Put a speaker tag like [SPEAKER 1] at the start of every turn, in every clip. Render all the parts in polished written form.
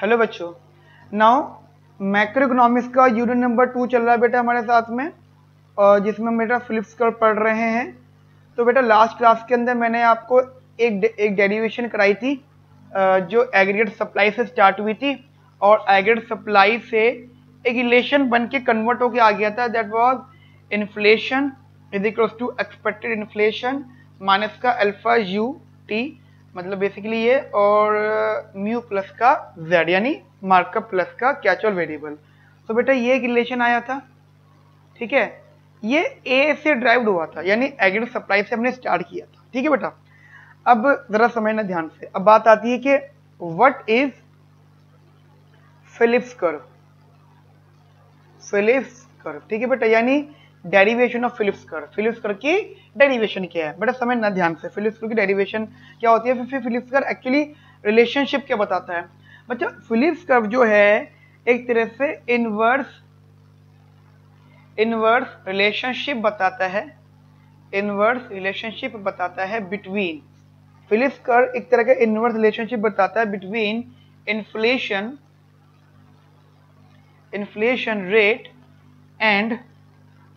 [SPEAKER 1] Hello बच्चों, now macro economics का unit number 2 चल रहा है बेटा हमारे साथ में, और जिसमें हम बेटा फिलिप्स कर्व पढ़ रहे हैं। तो बेटा लास्ट क्लास के अंदर मैंने आपको एक डेरिवेशन कराई थी जो एग्रीगेट सप्लाई से स्टार्ट हुई थी और एग्रीगेट सप्लाई से एक रिलेशन बन के कन्वर्ट होके आ गया था। That was inflation is equals to expected inflation minus का अल्फा यू टी, मतलब बेसिकली ये, और म्यू प्लस का जेड यानी मार्कअप प्लस का कैचुअल वेरिएबल। तो बेटा ये एक रिलेशन आया था, ठीक है। ये ए से ड्राइव्ड हुआ था, यानी एग्रीगेट सप्लाई से हमने स्टार्ट किया था, ठीक है बेटा। अब जरा समझना ध्यान से। अब बात आती है कि what is Phillips curve. Phillips curve, ठीक है बेटा, यानी derivation of Phillips curve. Phillips curve की डेरिवेशन क्या है बेटा, समझना ध्यान से। फिलिप्स कर्व की डेरिवेशन क्या होती है, फिर फिलिप्स कर्व एक्चुअली रिलेशनशिप क्या बताता है बच्चा। फिलिप्स कर्व जो है एक तरह से इनवर्स रिलेशनशिप बताता है, इनवर्स रिलेशनशिप बताता है बिटवीन। फिलिप्स कर्व एक तरह का इनवर्स रिलेशनशिप बताता है between inflation rate and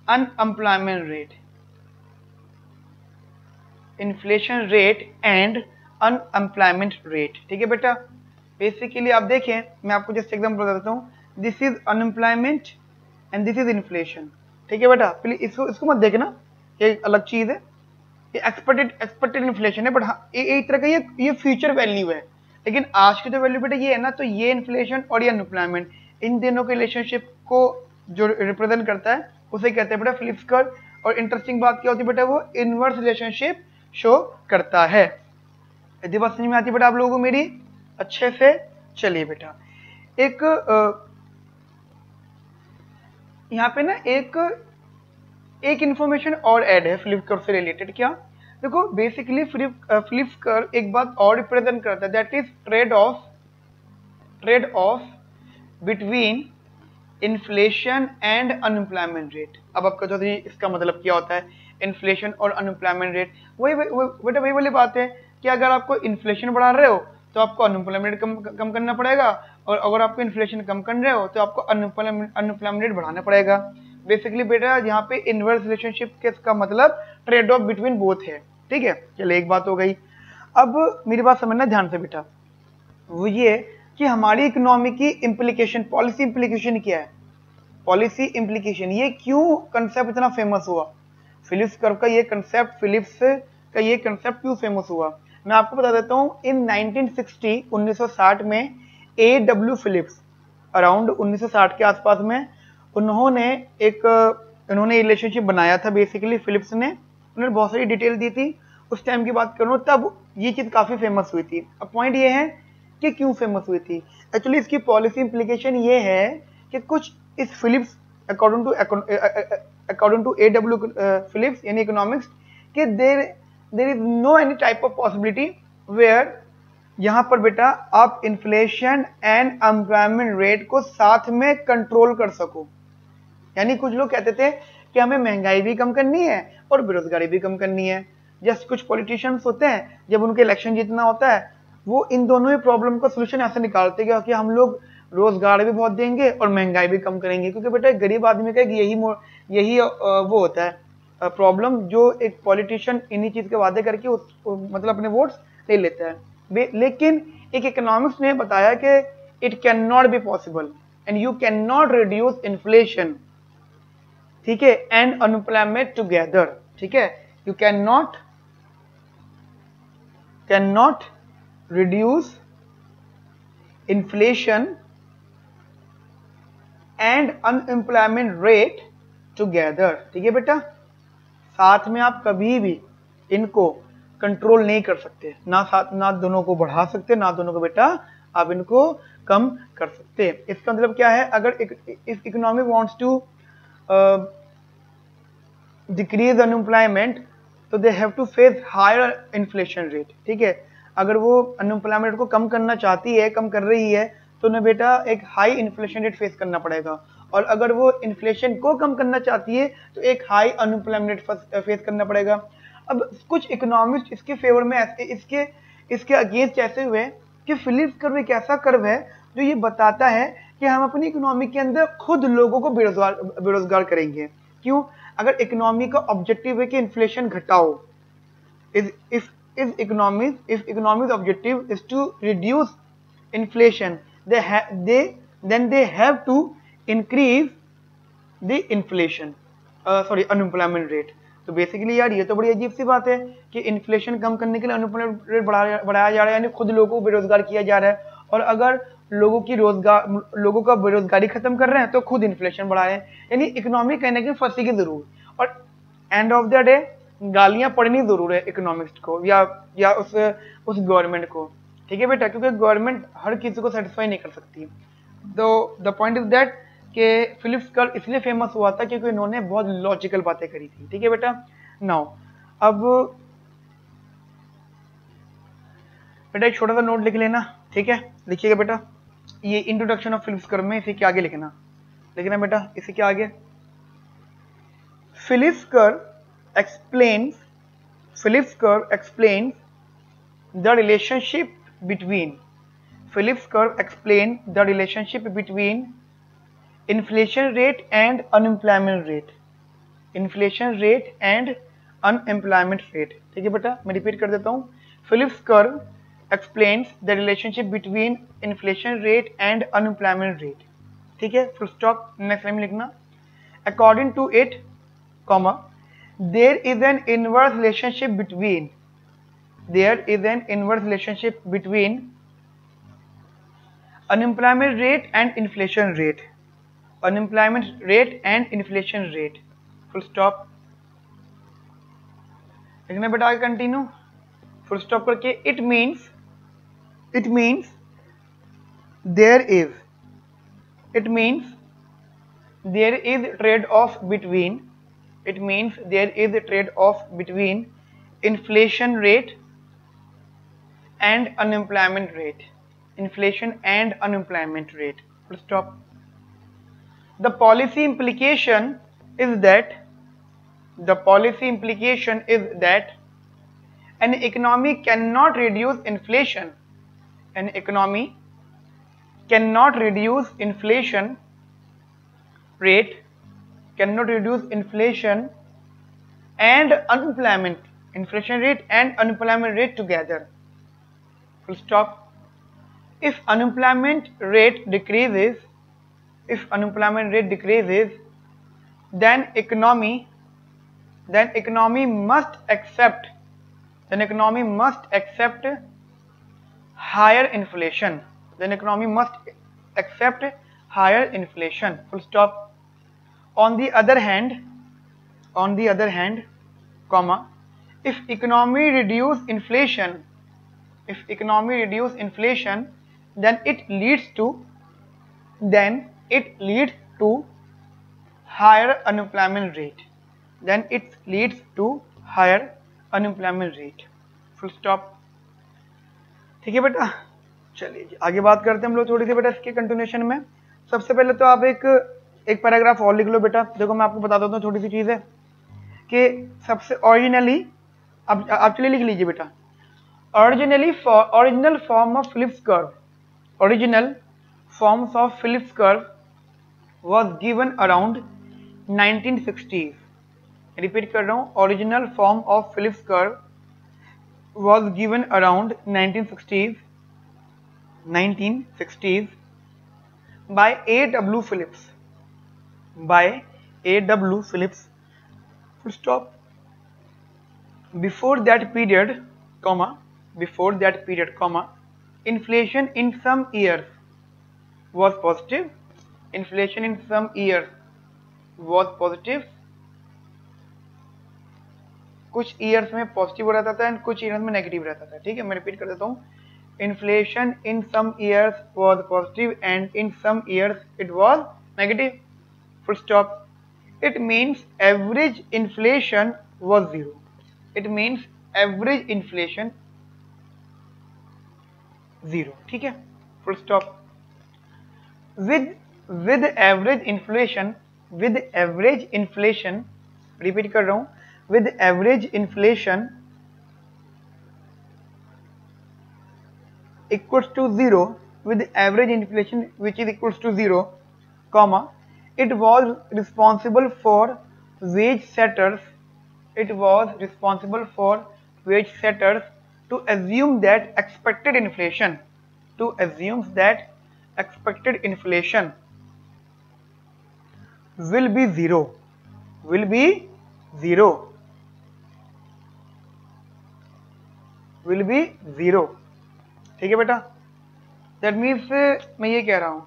[SPEAKER 1] unemployment rate. Inflation rate and unemployment rate, ठीक है बेटा। बेसिकली आप देखें, मैं आपको जस्ट एग्जांपल बता देता हूँ। This is unemployment and this is inflation, ठीक है बेटा। प्लीज इसको मत देखना, ये अलग चीज है। ये एक्सपेक्टेड इन्फ्लेशन है, बट हाँ ये एक तरह का ये फ्यूचर वैल्यू है। लेकिन आज की जो वैल्यू बेटा ये है ना, तो ये इन्फ्लेशन और ये अनएम्प्लॉयमेंट, इन दोनों के रिलेशनशिप को जो रिप्रेजेंट करता है उसे कहते हैं बेटा फिलिप्स कर्व। और इंटरेस्टिंग बात क्या होती है बेटा, वो इनवर्स रिलेशनशिप शो करता है। यदि बात समझ में आती है बेटा आप लोगों को मेरी अच्छे से। चलिए बेटा, एक यहाँ पे ना एक इंफॉर्मेशन और ऐड है फिलिप्स कर्व से रिलेटेड। क्या देखो, बेसिकली फिलिप्स कर्व एक बात और रिप्रेजेंट करता है, that is trade off between inflation and unemployment rate. अब आपका जो इसका मतलब क्या होता है, इन्फ्लेशन और अनएम्प्लॉयमेंट रेट, वही वाली बात है कि अगर आपको इन्फ्लेशन बढ़ा रहे हो तो आपको अनएम्प्लॉयमेंट रेट कम करना पड़ेगा, और अगर आपको इन्फ्लेशन कम कर रहे हो तो आपको अनएम्प्लॉयमेंट रेट बढ़ाना पड़ेगा। बेसिकली बेटा यहाँ पे इनवर्स रिलेशनशिप के इसका मतलब ट्रेड ऑफ बिटवीन बोथ है, ठीक है। चलिए एक बात हो गई। अब मेरी बात समझना ध्यान से बेटा, वो ये कि हमारी इकोनॉमी की इम्प्लीकेशन, पॉलिसी इम्प्लीकेशन क्या है। पॉलिसी इम्प्लीकेशन, ये क्यों कंसेप्ट इतना फेमस हुआ, फिलिप्स कर्व का ये कंसेप्ट, फिलिप्स का ये कंसेप्ट क्यों फेमस हुआ, मैं आपको बता देता हूँ। इन 1960 में A.W. फिलिप्स, अराउंड 1960 के आसपास में, उन्होंने रिलेशनशिप बनाया था। बेसिकली फिलिप्स ने उन्होंने बहुत सारी डिटेल दी थी। उस टाइम की बात करूँ तब ये चीज काफी फेमस हुई थी। अब पॉइंट ये है कि क्यों फेमस हुई थी। एक्चुअली इसकी पॉलिसी इंप्लीकेशन ये है कि कुछ इस Phillips according to A.W. Phillips यानी इकोनॉमिक्स, कि there is no any type of possibility where यहाँ पर बेटा आप इन्फ्लेशन एंड एम्प्लॉयमेंट रेट को साथ में कंट्रोल कर सको। यानी कुछ लोग कहते थे कि हमें महंगाई भी कम करनी है और बेरोजगारी भी कम करनी है। जस्ट कुछ पॉलिटिशियंस होते हैं, जब उनके इलेक्शन जीतना होता है, वो इन दोनों ही प्रॉब्लम का सोल्यूशन ऐसे निकालते हैं कि हम लोग रोजगार भी बहुत देंगे और महंगाई भी कम करेंगे। क्योंकि बेटा गरीब आदमी का यही वो होता है प्रॉब्लम, जो एक पॉलिटिशियन इन्हीं चीज के वादे करके मतलब अपने वोट्स ले लेता है। लेकिन एक इकोनॉमिक्स ने बताया कि it can not be possible and you can not reduce inflation, ठीक है, एंड अनएम्प्लॉयमेंट टुगेदर, ठीक है। You can not reduce inflation and unemployment rate together, ठीक है बेटा। साथ में आप कभी भी इनको कंट्रोल नहीं कर सकते, ना दोनों को बढ़ा सकते, ना दोनों को बेटा आप इनको कम कर सकते। इसका मतलब क्या है, अगर इस economy wants to decrease unemployment तो they have to face higher inflation rate, ठीक है। अगर वो अनएम्प्लॉयमेंट रेट को कम करना चाहती है, कम कर रही है, तो उन्हें बेटा एक हाई इन्फ्लेशन रेट फेस करना पड़ेगा। और अगर वो इन्फ्लेशन को कम करना चाहती है तो एक हाई अनएम्प्लॉयमेंट रेट फेस करना पड़ेगा। अब कुछ इकोनॉमिस्ट इसके फेवर में इसके अगेंस्ट ऐसे हुए कि फिलिप्स कर्व एक ऐसा कर्व है जो ये बताता है कि हम अपनी इकोनॉमी के अंदर खुद लोगों को बेरोजगार करेंगे। क्यों? अगर इकोनॉमी का ऑब्जेक्टिव है कि इन्फ्लेशन घटाओ, if economy's objective is to reduce inflation, then they have to increase the inflation unemployment rate। तो बेसिकली यार ये तो बड़ी अजीब सी बात है कि इन्फ्लेशन कम करने के लिए अनएम्प्लॉयमेंट रेट बढ़ाया जा रहा है, यानी खुद लोगों को बेरोजगार किया जा रहा है। और अगर लोगों का बेरोजगारी खत्म कर रहे हैं तो खुद इन्फ्लेशन बढ़ा रहे हैं, यानी इकोनॉमी कहीं ना कहीं फंसेगी जरूर। और एंड ऑफ द डे गालियां पड़नी जरूर है इकोनॉमिक्स को या उस गवर्नमेंट को, ठीक है बेटा, क्योंकि गवर्नमेंट हर किसी को सेटिस्फाई नहीं कर सकती। तो द पॉइंट इज दैट कि फिलिप्स कर्व इसलिए फेमस हुआ था क्योंकि इन्होंने बहुत लॉजिकल बातें करी थी, ठीक है बेटा। नाउ अब बेटा एक छोटा सा नोट लिख लेना, ठीक है, लिखिएगा बेटा, ये इंट्रोडक्शन ऑफ फिलिप्स कर्व में इसे क्या आगे लिखना बेटा, इसे क्या आगे, Phillips curve explains the relationship between inflation rate and unemployment rate, ठीक है बेटा। मैं रिपीट कर देता हूं, Phillips curve explains the relationship between inflation rate and unemployment rate, ठीक है, फुल स्टॉप। नेक्स्ट लाइन लिखना, according to it, there is an inverse relationship between unemployment rate and inflation rate, full stop। लिखना बेटा आगे continue, full stop करके, it means there is trade-off between inflation rate and unemployment rate, full stop। The policy implication is that an economy cannot reduce inflation rate and unemployment rate together, full stop। If unemployment rate decreases, then economy must accept higher inflation, full stop। On the other hand, if economy reduce inflation, then it leads to higher unemployment rate, full stop, ठीक है बेटा। चलिए आगे बात करते हैं हम लोग थोड़ी सी बेटा इसके कंटिन्यूएशन में। सबसे पहले तो आप एक पैराग्राफ और लिख लो बेटा। देखो मैं आपको बता देता हूँ छोटी सी चीज है कि सबसे ओरिजिनली, आप चलिए लिख लीजिए बेटा, original form of Phillips curve was given around 1960s। Repeat कर रहा हूँ, original form of Phillips curve was given around 1960s by A.W. Phillips, full stop। Before that period, inflation in some years was positive, कुछ years में positive रहता था and कुछ years में negative रहता था, ठीक है। मैं रिपीट कर देता हूँ, inflation in some years was positive and in some years it was negative, full stop. It means average inflation was zero, ठीक है, full stop. With average inflation, repeat कर रहा हूं, with average inflation equals to 0 with average inflation which is equals to 0, comma, it was responsible for wage setters to assume that expected inflation will be zero. ठीक है बेटा, that means मैं ये कह रहा हूं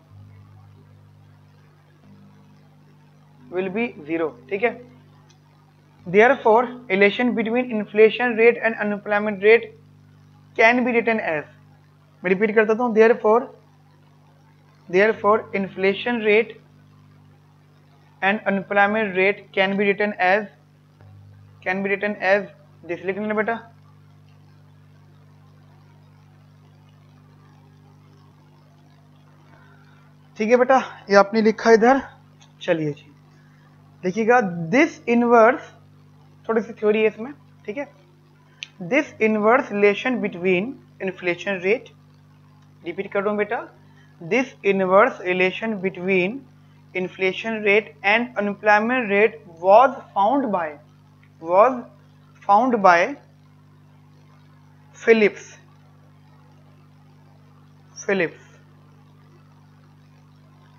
[SPEAKER 1] will be 0. ठीक है, therefore relation between inflation rate and unemployment rate can be written as, मैं रिपीट करता हूं, therefore inflation rate and unemployment rate can be written as this. लिख लेना बेटा, ठीक है बेटा, ये आपने लिखा इधर. चलिए जी देखिएगा, दिस इनवर्स, थोड़ी सी थ्योरी है इसमें, ठीक है. This inverse relation between inflation rate, repeat कर रहा हूं बेटा, this inverse relation between inflation rate and unemployment rate was found by Phillips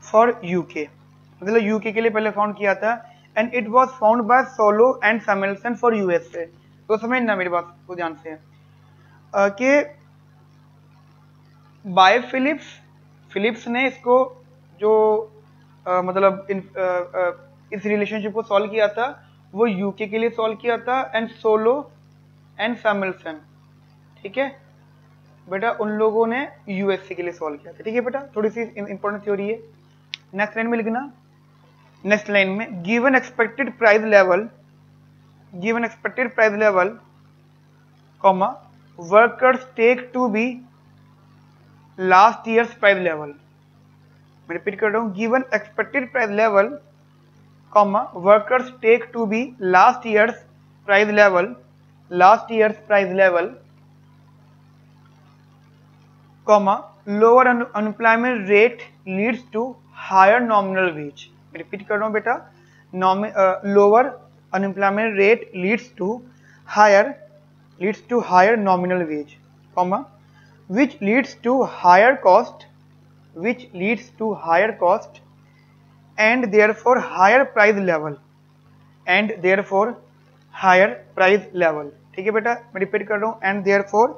[SPEAKER 1] for UK, मतलब यूके के लिए पहले फाउंड किया था, and it was found by Solow and Samuelson for USA. तो समझना मेरी बात को ध्यान से कि बाय फिलिप्स ने इसको जो मतलब इस रिलेशनशिप को सॉल्व किया था वो यूके के लिए सॉल्व किया था, एंड सोलो एंड सैमुएल्सन, ठीक है बेटा, उन लोगों ने यूएसए के लिए सॉल्व किया था. ठीक है बेटा, थोड़ी सी इंपॉर्टेंट थ्योरी है. नेक्स्ट लाइन में लिखना, नेक्स्ट लाइन में given expected price level, comma, workers take to be last year's price level. मैं रिपीट कर रहा हूं, given expected price level, comma, workers take to be last year's price level, comma, lower unemployment rate leads to higher nominal wage. Repeat कर रहा हूं बेटा, lower unemployment rate leads to higher nominal wage, comma, which leads to higher cost and therefore higher price level. ठीक है बेटा, मैं repeat कर रहा हूं, and therefore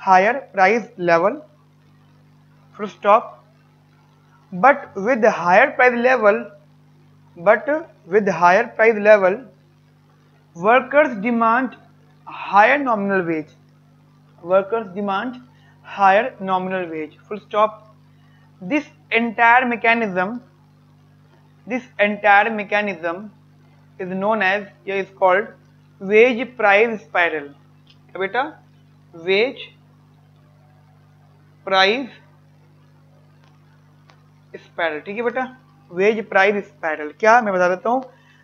[SPEAKER 1] higher price level, full stop. But with higher price level, workers demand higher nominal wage. Full stop. This entire mechanism is known as, is called wage price spiral. क्या बेटा, wage price spiral. ठीक है बेटा, veg price spiral. क्या मैं बता देता हूँ,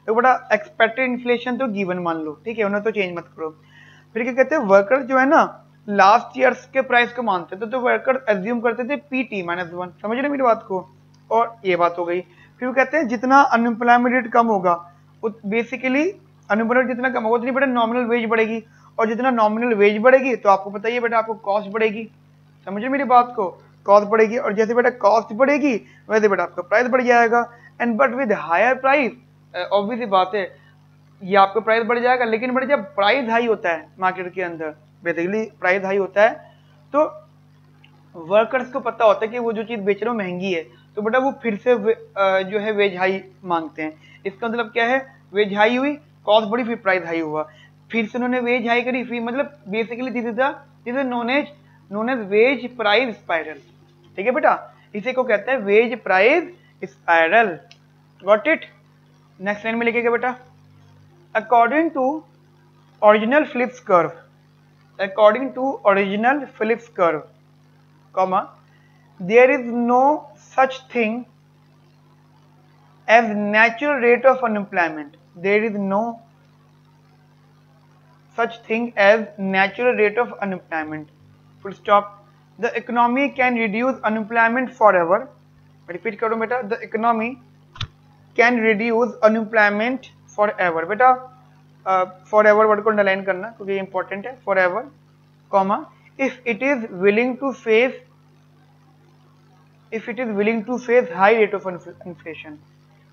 [SPEAKER 1] तो बेटा एक्सपेक्टेड इन्फ्लेशन तो गिवन मान लो, ठीक है, उन्हें तो चेंज मत करो. फिर क्या कहते हैं, वर्कर जो है ना लास्ट ईयर्स के प्राइस को मानते थे, तो वर्कर एज्यूम करते थे PT -1. समझ रहे मेरी बात को, और ये बात हो गई. फिर वो कहते हैं जितना अनएम्प्लॉयमेंट रेट कम होगा, बेसिकली अनएम्प्लॉयमेंट जितना कम होगा उतनी बेटा नॉमिनल वेज बढ़ेगी, और जितना नॉमिनल वेज बढ़ेगी तो आपको पता ही है बेटा आपको कॉस्ट बढ़ेगी. समझे मेरी बात को, कॉस्ट बढ़ेगी, और जैसे बेटा कॉस्ट बढ़ेगी वैसे बेटा आपका प्राइस बढ़ जाएगा. And but with higher price, obviously बात है ये आपका प्राइस बढ़ जाएगा, लेकिन बेटा जब प्राइस हाई होता है मार्केट के अंदर, बेसिकली प्राइस हाई होता है, तो वर्कर्स को पता होता है कि वो जो चीज बेच रहे हो महंगी है, तो बेटा वो फिर से जो है वेज हाई मांगते हैं. इसका मतलब क्या है, वेज हाई हुई, कॉस्ट बढ़ी, फिर प्राइस हाई हुआ, फिर से उन्होंने वेज हाई करी, फिर मतलब basically this is known as wage price spiral. ठीक है बेटा, इसी को कहते हैं wage price spiral. Got it. Next line में लिखिएगा बेटा, according to original Phillips curve, comma, there is no such thing as natural rate of unemployment. Full stop. The economy can reduce unemployment forever, repeat करो बेटा, the economy can reduce unemployment forever. बेटा forever word को underline करना क्योंकि ये important है, forever comma if it is willing to face high rate of inflation.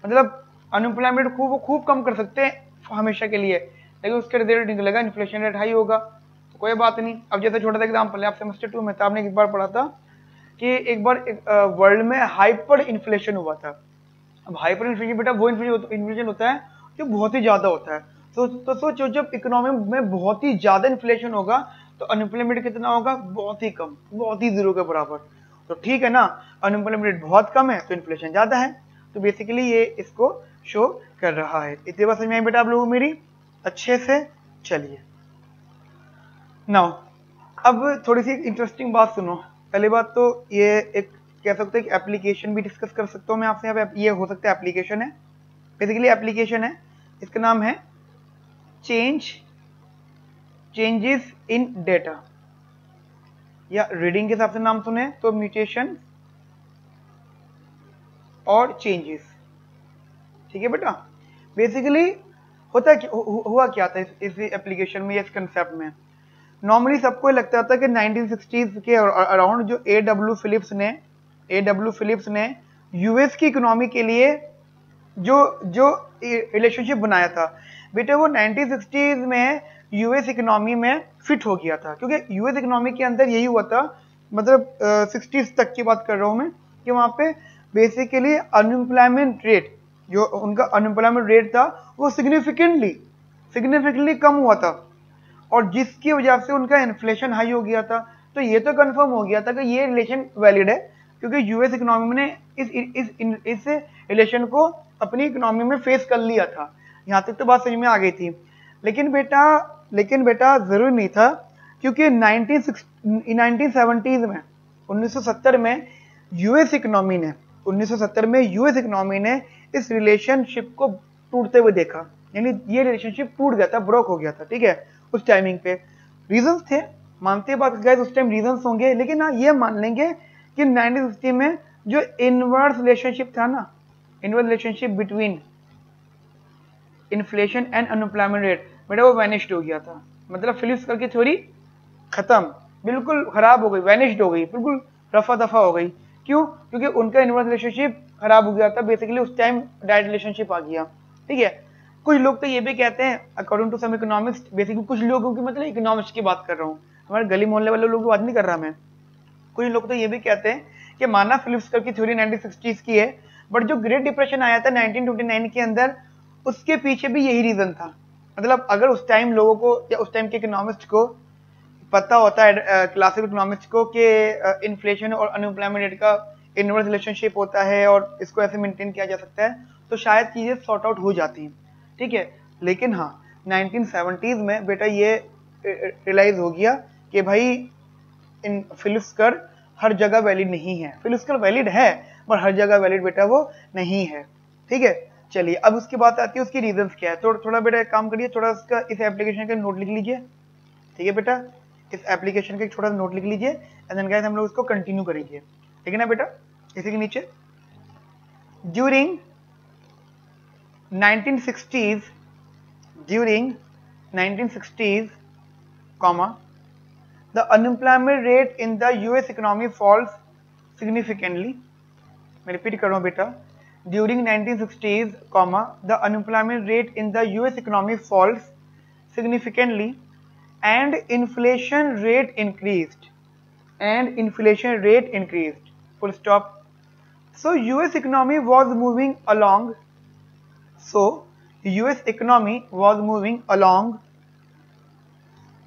[SPEAKER 1] मतलब unemployment खूब कम कर सकते हैं हमेशा के लिए, लेकिन उसके रिजल्ट निकलेगा इन्फ्लेशन रेट हाई होगा, तो कोई बात नहीं। अब जैसे छोटा सा एग्जाम्पल है, आप सेमेस्टर 2 में था, आपने एक बार पढ़ा था कि एक बार वर्ल्ड में हाइपर इन्फ्लेशन हुआ था। अब हाइपर इन्फ्लेशन बेटा वो इन्फ्लेशन होता है जो बहुत ही ज्यादा होता है। तो सोचो जब इकोनॉमी में बहुत ही ज्यादा इन्फ्लेशन होगा तो अनएम्प्लॉयमेंट कितना होगा, बहुत ही कम, बहुत ही जीरो के बराबर। तो ठीक है ना, अनएम्प्लॉयमेंट रेट बहुत कम है तो इन्फ्लेशन ज्यादा है, तो बेसिकली ये इसको शो कर रहा है। इतनी बात समझ में आई बेटा आप लोगों को मेरी अच्छे से? चलिए नाउ अब थोड़ी सी इंटरेस्टिंग बात सुनो। पहली बात तो ये एक कह सकते हैं कि एप्लीकेशन भी डिस्कस कर सकता हूँ मैं आपसे यहाँ पे, ये हो सकता है एप्लीकेशन है, बेसिकली एप्लीकेशन है, इसका नाम है चेंजेस इन डेटा, या रीडिंग के हिसाब से नाम सुने तो म्यूटेशन और चेंजेस। ठीक है बेटा, बेसिकली होता है हुआ क्या था इस एप्लीकेशन में, इस कंसेप्ट में। नॉर्मली सबको लगता था कि 1960s के अराउंड जो A.W. फिलिप्स ने यूएस की इकोनॉमी के लिए जो रिलेशनशिप बनाया था बेटा, वो 1960s में यूएस इकोनॉमी में फिट हो गया था, क्योंकि यूएस इकोनॉमी के अंदर यही हुआ था, मतलब 60s तक की बात कर रहा हूं मैं, कि वहां पे बेसिकली अनएम्प्लॉयमेंट रेट, जो उनका अनएम्प्लॉयमेंट रेट था वो सिग्निफिकेंटली कम हुआ था, और जिसकी वजह से उनका इन्फ्लेशन हाई हो गया था। तो ये तो कंफर्म हो गया था कि ये रिलेशन वैलिड है, क्योंकि यूएस इकोनॉमी ने इस रिलेशन को अपनी इकोनॉमी में फेस कर लिया था। यहाँ तक तो बात समझ में आ गई थी। लेकिन बेटा जरूरी नहीं था, क्योंकि 1970s में 1970 में यूएस इकोनॉमी ने इस रिलेशनशिप को टूटते हुए देखा, यानी ये रिलेशनशिप टूट गया था, ब्रोक हो गया था। ठीक है, उस टाइमिंग पे रीजंस थे, मानते बात गाइस, उस टाइम रीजंस होंगे, लेकिन हाँ ये मान लेंगे कि 1960 में जो इनवर्स रिलेशनशिप था ना, inverse relationship between inflation and unemployment rate बेटा वो वैनिश्ड हो गया था। मतलब फिलिप्स की थ्योरी खत्म, बिल्कुल खराब हो गई, वैनिश्ड हो गई, बिल्कुल रफा दफा हो गई। क्यों? क्योंकि उनका इनवर्स रिलेशनशिप खराब हो गया था, बेसिकली उस टाइम डायरेक्ट रिलेशनशिप आ गया। ठीक है, कुछ लोग तो ये भी कहते हैं, according to some economics, basically कुछ लोगों की, मतलब इकोनॉमिक्स की बात कर रहा हूँ, हमारे गली मोहल्ले वाले लोगों की बात नहीं कर रहा मैं, कुछ लोग तो ये भी कहते हैं कि माना फिलिप्स की थ्योरी 1960s की है, बट जो ग्रेट डिप्रेशन आया था 1929 के अंदर, उसके पीछे भी यही रीजन था। मतलब अगर उस टाइम लोगों को या उस टाइम के इकोनॉमिस्ट को पता होता है, क्लासिकल इकोनॉमिक्स को, कि इन्फ्लेशन और अनएम्प्लॉयमेंट रेट का इनवर्स रिलेशनशिप होता है और इसको ऐसे मेंटेन किया जा सकता है, तो शायद चीजें सॉर्ट आउट हो जाती। ठीक है, लेकिन हाँ 1970s में बेटा ये रियलाइज हो गया कि भाई इन फिलिप्स कर्व हर जगह वैलिड नहीं है, फिलिप्स कर्व वैलिड है पर हर जगह वैलिड बेटा वो नहीं है। ठीक है, चलिए अब उसकी बात आती है उसकी रीजंस क्या है। तो थोड़ा बेटा एक काम करिए, थोड़ा इसका इस एप्लीकेशन का नोट लिख लीजिए। ठीक है बेटा, इस एप्लीकेशन का एक छोटा सा नोट लिख लीजिए, एंड देन गाइस हम लोग इसको कंटिन्यू करेंगे। ठीक है ना बेटा, इसी के नीचे during 1960s, comma, the unemployment rate in the US economy falls significantly. मैं रिपीट कर रहा हूँ बेटा, during 1960s, comma, the unemployment rate in the US economy falls significantly and inflation rate increased. Full stop. So US economy was moving along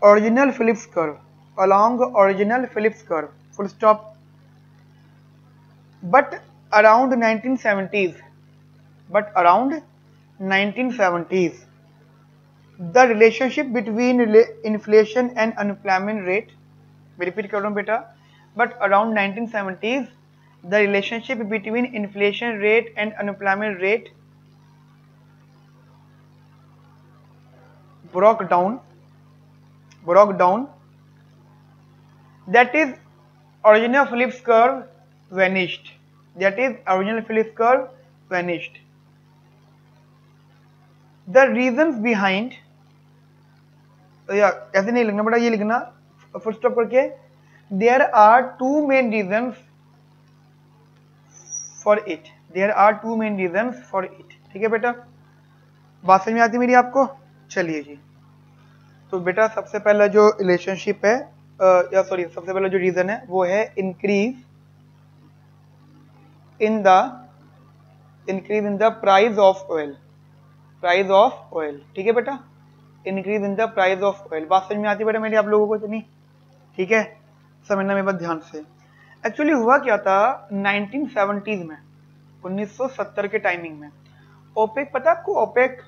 [SPEAKER 1] original Phillips curve, full stop. But around 1970s, the relationship between inflation and unemployment rate, मैं repeat कर रहा हूँ बेटा, but around 1970s, the relationship between inflation rate and unemployment rate broke down, that is original Phillips curve vanished. That is, original Phillips curve vanished. The reasons behind, या ऐसे नहीं लिखना बेटा, ये लिखना फुल स्टॉप करके, there are two main reasons for it. There are two main reasons for it. ठीक है बेटा, बात समझ में आती मेरी आपको? चलिए जी, तो बेटा सबसे पहला जो रिलेशनशिप है या सॉरी सबसे पहला जो रीजन है वो है increase in the price of oil. Price of oil, ठीक है बेटा, increase in the price of oil. बात समझ में आती है बेटा मेरी आप लोगों को? तो नहीं, ठीक है, समझना मेरे बात ध्यान से. एक्चुअली हुआ क्या था 1970s में, 1970 के टाइमिंग में ओपेक, पता आपको ओपेक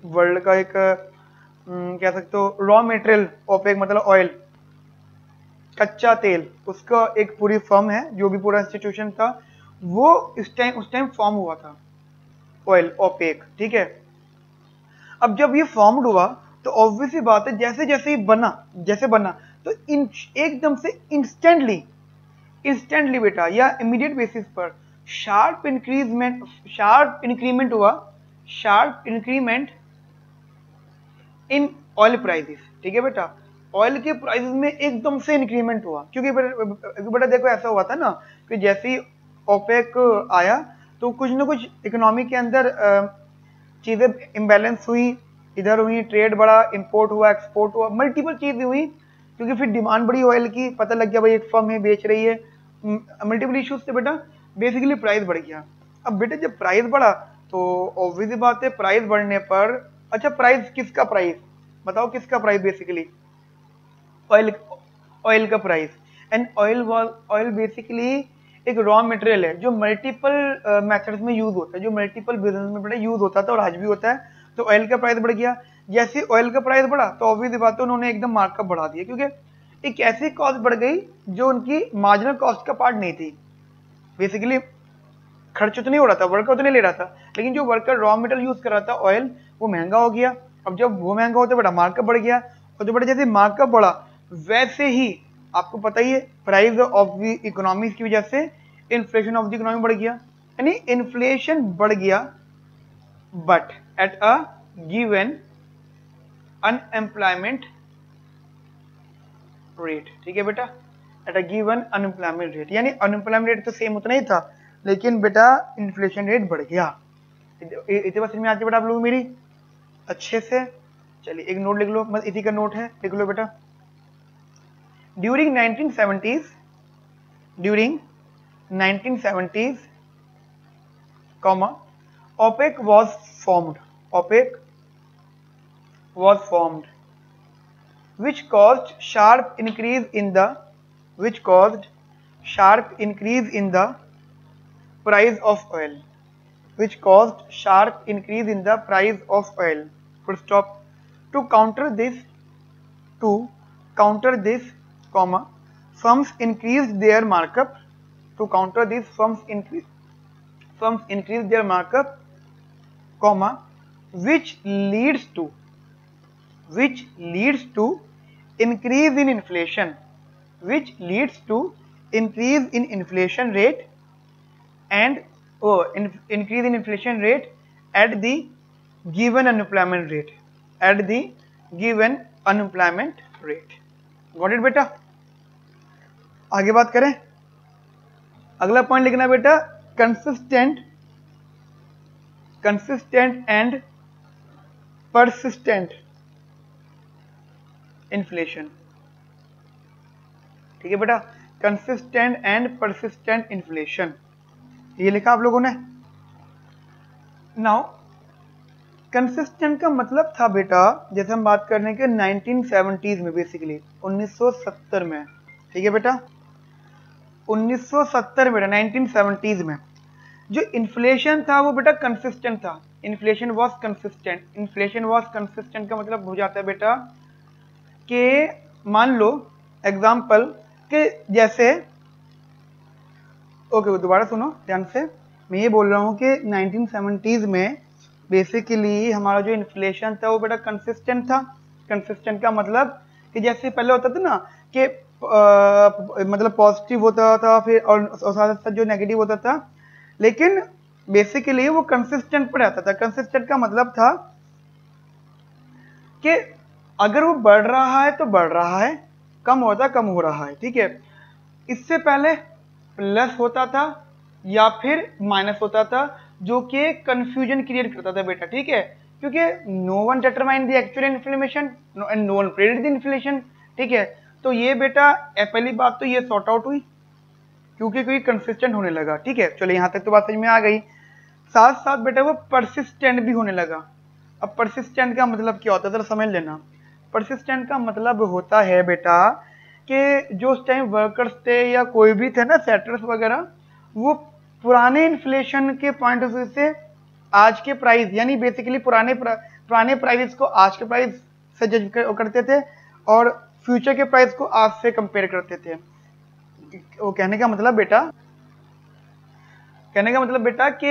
[SPEAKER 1] वर्ल्ड का एक कह सकते हो रॉ मटेरियल, ओपेक मतलब ऑयल, कच्चा तेल, उसका एक पूरी फर्म है, जो भी पूरा इंस्टीट्यूशन था वो उस टाइम फॉर्म हुआ था, ऑयल ओपेक, ठीक है. अब जब ये फॉर्म्ड हुआ तो ऑब्वियस ही बात है जैसे जैसे ही बना तो एकदम से इंस्टेंटली बेटा या इमीडिएट बेसिस पर sharp increment in oil prices. ठीक है बेटा, ऑयल के प्राइसेस में एकदम से इंक्रीमेंट हुआ, क्योंकि बेटा देखो ऐसा हुआ था ना कि जैसे ही ओपेक आया तो कुछ ना कुछ इकोनॉमी के अंदर चीजें इम्बैलेंस हुई, इधर हुई, ट्रेड बढ़ा, इंपोर्ट हुआ, एक्सपोर्ट हुआ, मल्टीपल चीजें हुई, क्योंकि फिर डिमांड बढ़ी ऑयल की, पता लग गया भाई एक फर्म है बेच रही है, मल्टीपल इश्यूज से बेटा बेसिकली प्राइस बढ़ गया. अब बेटा जब प्राइस बढ़ा तो ऑब्वियस बात है प्राइस बढ़ने पर, अच्छा प्राइस किसका प्राइस बताओ, किसका प्राइस? बेसिकली ऑयल का प्राइस. एंड ऑयल बेसिकली एक रॉ मटेरियल है जो मल्टीपल मेथड्स में यूज होता है, जो मल्टीपल बिजनेस में बड़ा यूज होता था और आज भी होता है. तो ऑयल का प्राइस बढ़ गया. जैसे ऑयल का प्राइस बढ़ा तो ऑब्वियस बात है उन्होंने एकदम मार्कअप बढ़ा दिया, क्योंकि एक ऐसी कॉस्ट बढ़ गई जो उनकी मार्जिनल कॉस्ट का पार्ट नहीं थी. बेसिकली खर्च तो नहीं हो रहा था, वर्कर तो नहीं ले रहा था, लेकिन जो वर्कर रॉ मटेरियल यूज कर रहा था ऑयल, वो महंगा हो गया. अब जब वो महंगा होता है बेटा मार्कअप बढ़ गया, और जो बेटा जैसे मार्कअप बढ़ा वैसे ही आपको पता ही है प्राइस ऑफ द इकोनॉमी की वजह से इन्फ्लेशन ऑफ द इकोनॉमी बढ़ गया, यानी इन्फ्लेशन बढ़ गया but at a given unemployment rate. ठीक है बेटा, at a given unemployment rate, यानी अनएम्प्लॉयमेंट रेट तो सेम उतना ही था लेकिन बेटा इन्फ्लेशन रेट बढ़ गया. इतने बात समझ में आती है बेटा आप लोग मेरी अच्छे से? चलिए एक नोट लिख लो, बस इसी का नोट है, लिख लो बेटा. During 1970s comma OPEC was formed which caused sharp increase in the price of oil, full stop. To counter this comma firms increased their markup, comma which leads to increase in inflation, rate and increase in inflation rate at the given unemployment rate, Got it बेटा? आगे बात करें, अगला point लिखना बेटा consistent and persistent inflation. ठीक है बेटा, कंसिस्टेंट एंड परसिस्टेंट इन्फ्लेशन, ये लिखा आप लोगों ने. नाउ कंसिस्टेंट का मतलब था बेटा, जैसे हम बात करने के 1970s में, बेसिकली 1970 में. ठीक है बेटा, 1970 में 1970s में जो इन्फ्लेशन था वो बेटा कंसिस्टेंट था. इन्फ्लेशन वाज कंसिस्टेंट का मतलब हो जाता है बेटा कि मान लो एग्जाम्पल कि जैसे, ओके दोबारा सुनो ध्यान से, मैं ये बोल रहा हूँ कि 1970s में बेसिकली हमारा जो इन्फ्लेशन था वो बेटा कंसिस्टेंट था. कंसिस्टेंट का मतलब कि जैसे पहले होता था ना कि मतलब पॉजिटिव होता था, फिर और साथ साथ जो नेगेटिव होता था, लेकिन बेसिकली वो कंसिस्टेंट पर रहता था। कंसिस्टेंट का मतलब था कि अगर वो बढ़ रहा है तो बढ़ रहा है, कम होता कम हो रहा है, ठीक है। इससे पहले प्लस होता था या फिर माइनस होता था, जो कि कंफ्यूजन क्रिएट करता था बेटा, ठीक है, क्योंकि no one determine the actual inflation and no one predict the inflation, ठीक है। तो ये बेटा पहली बात तो ये सॉर्ट आउट हुई क्योंकि कोई कंसिस्टेंट होने लगा, ठीक है। चलो यहाँ तक तो बात समझ में आ गई। साथ साथ बेटा वो परसिस्टेंट भी होने लगा। अब परसिस्टेंट का मतलब क्या होता है, जरा समझ लेना। परसिस्टेंट का मतलब होता है बेटा कि जो उस टाइम वर्कर्स थे या कोई भी थे ना, सेटर्स वगैरह, वो पुराने इन्फ्लेशन के पॉइंट ऑफ व्यू से आज के प्राइस, यानी बेसिकली पुराने प्राइस को आज के प्राइस से जज करते थे और फ्यूचर के प्राइस को आज से कंपेयर करते थे। वो कहने का मतलब बेटा कि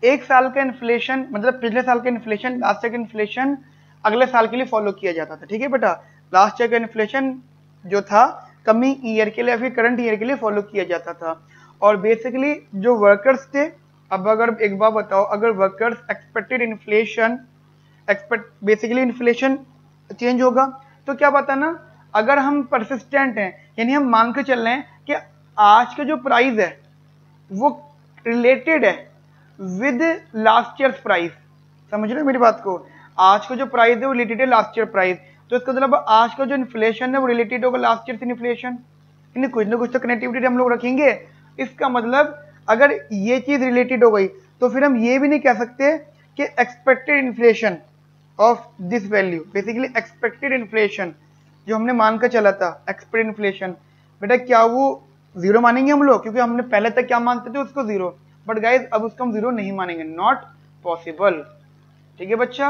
[SPEAKER 1] एक साल का इन्फ्लेशन, मतलब पिछले साल का इन्फ्लेशन, लास्ट ईयर का इन्फ्लेशन अगले साल के लिए फॉलो किया जाता था, ठीक है बेटा। लास्ट ईयर का इन्फ्लेशन जो था कमिंग ईयर के लिए, फिर करंट ईयर के लिए फॉलो किया जाता था। और बेसिकली जो वर्कर्स थे, अब अगर एक बात बताओ, अगर workers expected inflation, basically inflation change होगा तो क्या पता ना, अगर हम परसिस्टेंट हैं, यानी हम मान के चल रहे हैं कि आज का जो प्राइस है वो रिलेटेड है विद लास्ट ईयर प्राइस, समझ रहे हो मेरी बात को। आज का जो प्राइस है वो रिलेटेड है लास्ट ईयर प्राइस, तो इसका मतलब आज का जो इन्फ्लेशन है वो रिलेटेड होगा लास्ट ईयर इन्फ्लेशन, यानी कुछ ना कुछ तो कनेक्टिविटी हम लोग रखेंगे। इसका मतलब अगर ये चीज रिलेटेड हो गई तो फिर हम ये भी नहीं कह सकते कि expected inflation of this value, basically expected inflation जो हमने मान कर चला था, एक्सपेक्टेड इन्फ्लेशन बेटा क्या वो जीरो मानेंगे हम लोग, क्योंकि हमने पहले तक क्या मानते थे उसको जीरो, बट गाइज अब उसको हम जीरो नहीं मानेंगे, नॉट पॉसिबल, ठीक है बच्चा।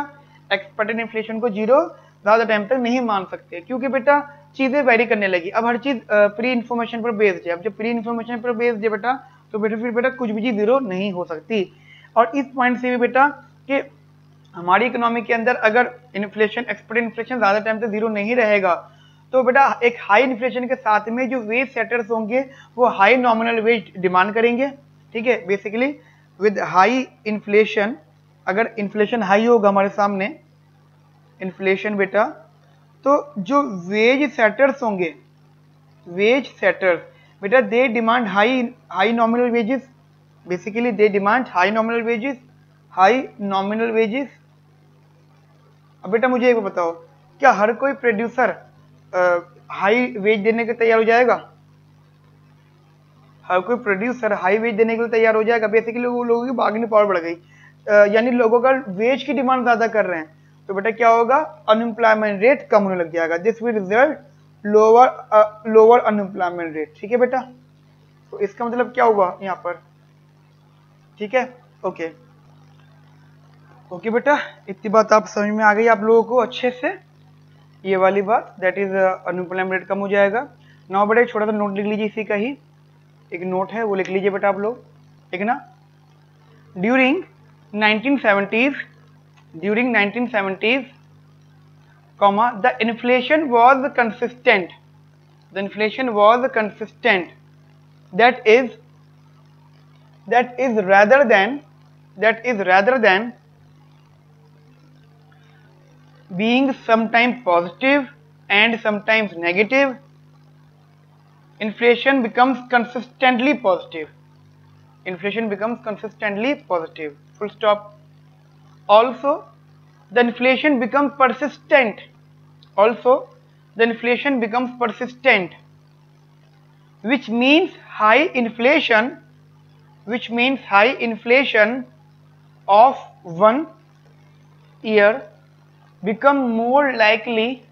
[SPEAKER 1] एक्सपेक्टेड इन्फ्लेशन को जीरो ज्यादा टाइम तक नहीं मान सकते, क्योंकि बेटा चीजें वेरी करने लगी। अब हर चीज प्री इन्फॉर्मेशन पर बेस्ड है, अब जब प्री इन्फॉर्मेशन पर बेस्ड है बेटा, तो बेटा फिर बेटा कुछ भी चीज जीरो नहीं हो सकती। और इस पॉइंट से भी बेटा कि हमारी इकोनॉमी के अंदर अगर इन्फ्लेशन, एक्सपेक्टेड इन्फ्लेशन ज्यादा टाइम तक जीरो नहीं रहेगा, तो बेटा एक हाई इन्फ्लेशन के साथ में जो वेज सेटर्स होंगे वो हाई नॉमिनल वेज डिमांड करेंगे, ठीक है। बेसिकली विद हाई इन्फ्लेशन, अगर इन्फ्लेशन हाई होगा हमारे सामने इन्फ्लेशन बेटा, तो जो वेज सेटर्स होंगे, वेज सेटर्स बेटा they demand high nominal wages, basically they demand high nominal wages, high nominal wages. अब बेटा मुझे एक बताओ, क्या हर कोई प्रोड्यूसर हाई वेज देने के तैयार हो जाएगा? हर कोई प्रोड्यूसर हाई वेज देने के लिए तैयार हो जाएगा? बेसिकली वो लोगों की बार्गेनिंग पावर बढ़ गई, यानी लोगों का वेज की डिमांड ज्यादा कर रहे हैं, तो बेटा क्या होगा, अनएम्प्लॉयमेंट रेट कम होने लग जाएगा, this will result lower unemployment rate, ठीक है बेटा। तो इसका मतलब क्या हुआ यहाँ पर, ठीक है, ओके बेटा, इतनी बात आप समझ में आ गई आप लोगों को अच्छे से, ये वाली बात, दैट इज अनएम्प्लॉयमेंट रेट कम हो जाएगा। नाउ बेटा छोटा सा नोट लिख लीजिए, इसी का ही एक नोट है वो लिख लीजिए बेटा आप लोग, ठीक है ना। During 1970s, comma, the inflation was consistent, that is rather than being sometimes positive and sometimes negative, inflation becomes consistently positive, full stop. Also the inflation becomes persistent, which means high inflation of 1 year become more likely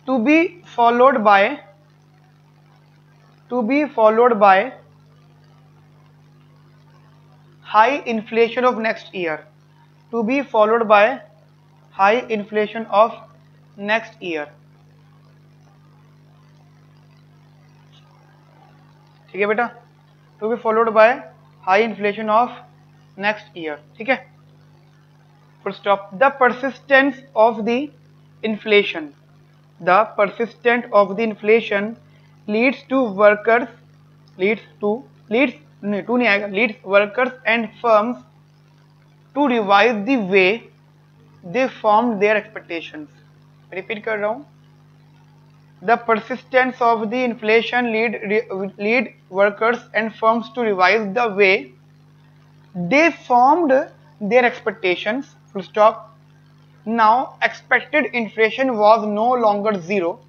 [SPEAKER 1] to be followed by high inflation of next year, ठीक है बेटा, to be followed by high inflation of next year, ठीक है, full stop. The persistence of the inflation. The persistence of the inflation leads workers and firms to revise the way they formed their expectations. Repeat कर रहा हूँ. The persistence of the inflation lead workers and firms to revise the way they formed their expectations. Full stop. Now expected inflation was no longer zero.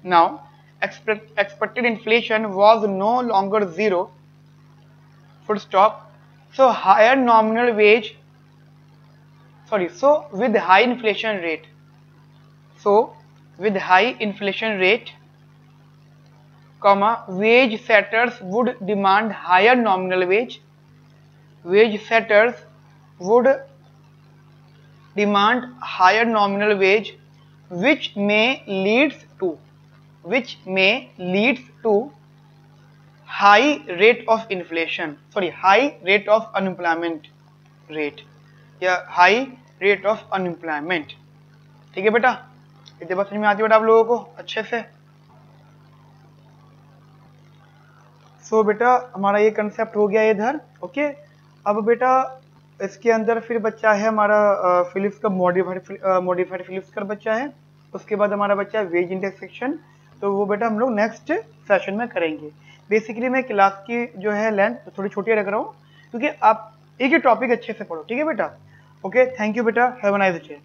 [SPEAKER 1] Now expected inflation was no longer zero. Full stop. So higher nominal wage. So with high inflation rate. So with high inflation rate, comma, wage setters would demand higher nominal wage. Wage setters would demand higher nominal wage, which may leads to high rate of inflation, high rate of unemployment rate या high rate of unemployment. ठीक है बेटा, इतनी बात समझ में आती है बेटा आप लोगों को अच्छे से. सो बेटा हमारा ये कंसेप्ट हो गया इधर. ओके, अब बेटा इसके अंदर फिर बच्चा है हमारा फिलिप्स का मॉडिफाइड फिलिप्स का बच्चा है. उसके बाद हमारा बच्चा है वेज इंडेक्स सेक्शन. तो वो बेटा हम लोग नेक्स्ट सेशन में करेंगे. बेसिकली मैं क्लास की जो है लेंथ थोड़ी छोटी रख रहा हूँ क्योंकि आप एक ही टॉपिक अच्छे से पढ़ो. ठीक है बेटा. ओके, थैंक यू बेटा. Have a nice day.